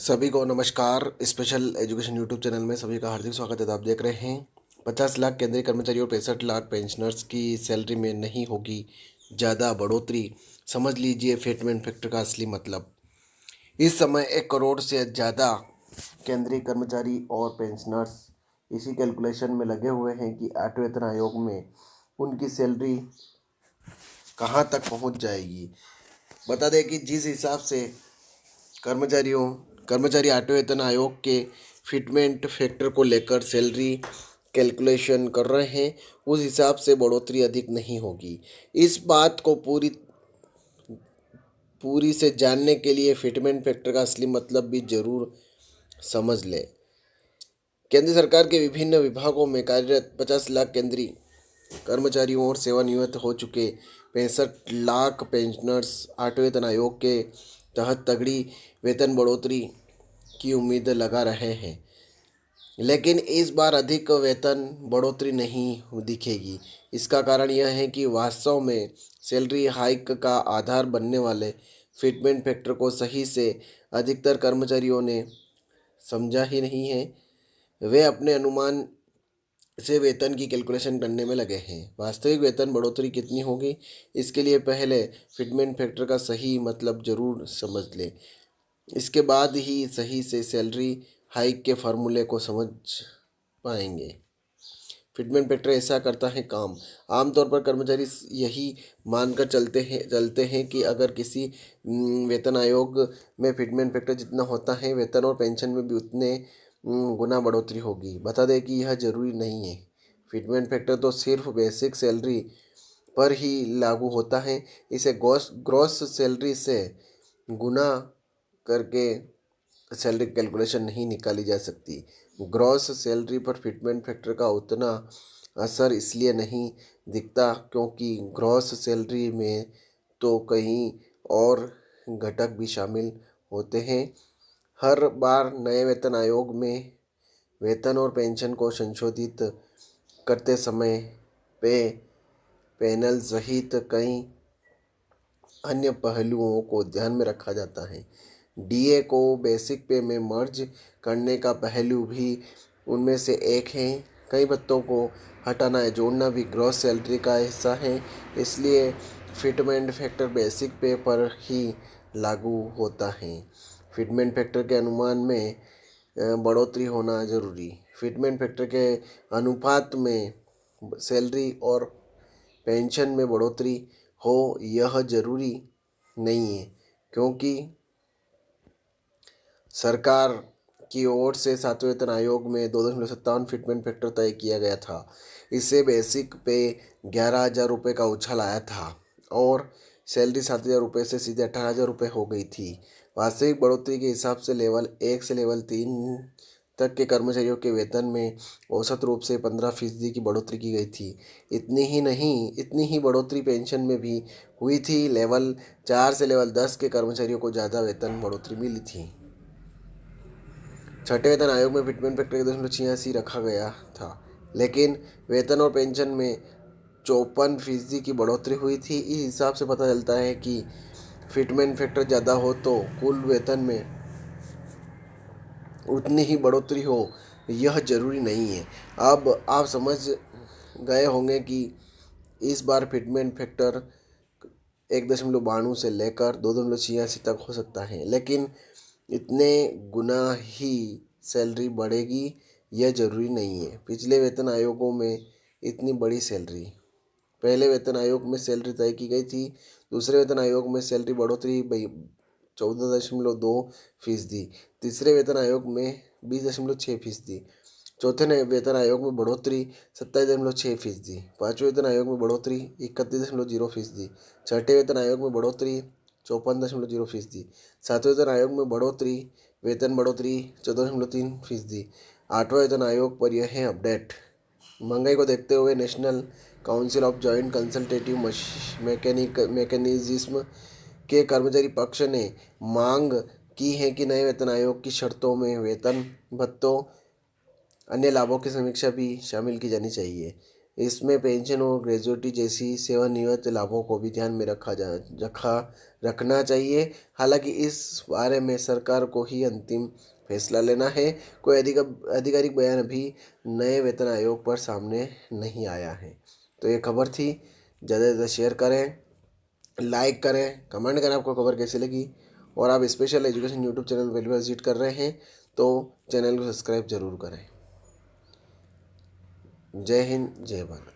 सभी को नमस्कार। स्पेशल एजुकेशन यूट्यूब चैनल में सभी का हार्दिक स्वागत है। तो आप देख रहे हैं 50 लाख केंद्रीय कर्मचारी और 65 लाख पेंशनर्स की सैलरी में नहीं होगी ज़्यादा बढ़ोतरी। समझ लीजिए फिटमेंट फैक्टर का असली मतलब। इस समय 1 करोड़ से ज़्यादा केंद्रीय कर्मचारी और पेंशनर्स इसी कैलकुलेशन में लगे हुए हैं कि आठवें वेतन आयोग में उनकी सैलरी कहाँ तक पहुँच जाएगी। बता दें कि जिस हिसाब से कर्मचारी आठवें वेतन आयोग के फिटमेंट फैक्टर को लेकर सैलरी कैलकुलेशन कर रहे हैं, उस हिसाब से बढ़ोतरी अधिक नहीं होगी। इस बात को पूरी से जानने के लिए फिटमेंट फैक्टर का असली मतलब भी जरूर समझ लें। केंद्र सरकार के विभिन्न विभागों में कार्यरत 50 लाख केंद्रीय कर्मचारियों और सेवानिवृत्त हो चुके 65 लाख पेंशनर्स आठवें वेतन आयोग के तहत तगड़ी वेतन बढ़ोतरी की उम्मीद लगा रहे हैं, लेकिन इस बार अधिक वेतन बढ़ोतरी नहीं दिखेगी। इसका कारण यह है कि वास्तव में सैलरी हाइक का आधार बनने वाले फिटमेंट फैक्टर को सही से अधिकतर कर्मचारियों ने समझा ही नहीं है। वे अपने अनुमान से वेतन की कैलकुलेशन करने में लगे हैं। वास्तविक वेतन बढ़ोतरी कितनी होगी, इसके लिए पहले फिटमेंट फैक्टर का सही मतलब जरूर समझ लें। इसके बाद ही सही से सैलरी हाइक के फार्मूले को समझ पाएंगे। फिटमेंट फैक्टर ऐसा करता है काम। आमतौर पर कर्मचारी यही मानकर चलते हैं कि अगर किसी वेतन आयोग में फिटमेंट फैक्टर जितना होता है, वेतन और पेंशन में भी उतने गुना बढ़ोतरी होगी। बता दें कि यह जरूरी नहीं है। फिटमेंट फैक्टर तो सिर्फ बेसिक सैलरी पर ही लागू होता है। इसे ग्रॉस सैलरी से गुना करके सैलरी कैलकुलेशन नहीं निकाली जा सकती। ग्रॉस सैलरी पर फिटमेंट फैक्टर का उतना असर इसलिए नहीं दिखता क्योंकि ग्रॉस सैलरी में तो कई और घटक भी शामिल होते हैं। हर बार नए वेतन आयोग में वेतन और पेंशन को संशोधित करते समय पे पैनल सहित कई अन्य पहलुओं को ध्यान में रखा जाता है। डीए को बेसिक पे में मर्ज करने का पहलू भी उनमें से एक है। कई भत्तों को हटाना या जोड़ना भी ग्रॉस सैलरी का हिस्सा है। इसलिए फिटमेंट फैक्टर बेसिक पे पर ही लागू होता है। फिटमेंट फैक्टर के अनुमान में बढ़ोतरी होना जरूरी। फिटमेंट फैक्टर के अनुपात में सैलरी और पेंशन में बढ़ोतरी हो यह जरूरी नहीं है, क्योंकि सरकार की ओर से सातवें वेतन आयोग में 2.57 फिटमेंट फैक्टर तय किया गया था। इससे बेसिक पे 11,000 रुपये का उछाल आया था और सैलरी 7,000 रुपये से सीधे 18,000 रुपये हो गई थी। वास्तविक बढ़ोतरी के हिसाब से लेवल 1 से लेवल 3 तक के कर्मचारियों के वेतन में औसत रूप से 15% की बढ़ोतरी की गई थी। इतनी ही बढ़ोतरी पेंशन में भी हुई थी। लेवल 4 से लेवल 10 के कर्मचारियों को ज़्यादा वेतन बढ़ोतरी मिली थी। छठे वेतन आयोग में फिटमेंट फैक्टर 1.86 रखा गया था, लेकिन वेतन और पेंशन में 54% की बढ़ोतरी हुई थी। इस हिसाब से पता चलता है कि फिटमेंट फैक्टर ज़्यादा हो तो कुल वेतन में उतनी ही बढ़ोतरी हो यह जरूरी नहीं है। अब आप समझ गए होंगे कि इस बार फिटमेंट फैक्टर 1.92 से लेकर 2.86 तक हो सकता है, लेकिन इतने गुना ही सैलरी बढ़ेगी यह जरूरी नहीं है। पिछले वेतन आयोगों में इतनी बड़ी सैलरी, पहले वेतन आयोग में सैलरी तय की गई थी। दूसरे वेतन आयोग में सैलरी बढ़ोतरी 14.2%। तीसरे वेतन आयोग में 20.6%। चौथे नए वेतन आयोग में बढ़ोतरी 27.6%। पाँचवें वेतन आयोग में बढ़ोतरी 31.0%। छठे वेतन आयोग में बढ़ोतरी 54.0%। सातवें वेतन आयोग में वेतन बढ़ोतरी 14.3%। आठवां वेतन आयोग पर यह है अपडेट। महंगाई को देखते हुए national council of joint consultative mechanism के कर्मचारी पक्ष ने मांग की है कि नए वेतन आयोग की शर्तों में वेतन भत्तों अन्य लाभों की समीक्षा भी शामिल की जानी चाहिए। इसमें पेंशन और ग्रेजुएटी जैसी सेवानिवृत्त लाभों को भी ध्यान में रखना चाहिए। हालांकि इस बारे में सरकार को ही अंतिम फैसला लेना है। कोई आधिकारिक बयान अभी नए वेतन आयोग पर सामने नहीं आया है। तो ये खबर थी। ज़्यादा से ज़्यादा शेयर करें, लाइक करें, कमेंट करें आपको खबर कैसी लगी। और आप स्पेशल एजुकेशन यूट्यूब चैनल पहली बार विजिट कर रहे हैं तो चैनल को सब्सक्राइब जरूर करें। जय हिंद, जय भारत।